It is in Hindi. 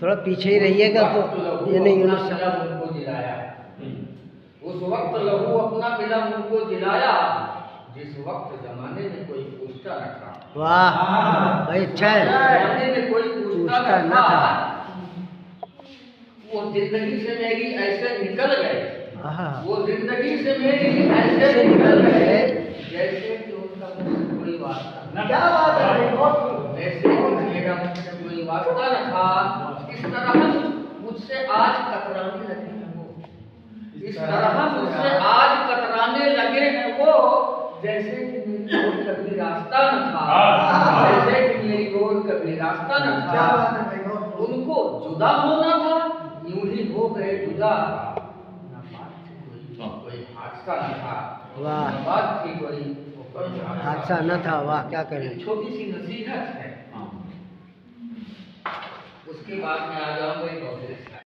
थोड़ा पीछे ही रहिएगा तो ये नहीं उनको जिलाया। उस वक्त लहू अपना पिला उनको जिलाया, जिस वक्त जमाने में कोई पूछता न था। वाह भाई, अच्छा है। जमाने में कोई पूछता न था, वो जिंदगी से मेरी ऐसे निकल गए, वो जिंदगी से मेरी ऐसे निकल गए जैसे कि उनका मुझसे कोई वास्ता न। क्या बात है, जैसे कि मेरा मुझसे कोई वास्ता न था। इस तरह मुझसे आज कतराने लगे हैं वो, इस तरह मुझसे आज कतराने लगे हैं वो, जैसे कि मेरी ओर कभी रास्ता न था, जैसे कि मेरी ओर कभी रास्ता न था। उनको जुदा होना था, यूं ही हो गए जुदा। कोई हादसा न था, वाह, बात थी कोई हादसा न था। वाह, क्या करें। छोटी सी नसीहत है, उसके बाद में आ जाऊंगा।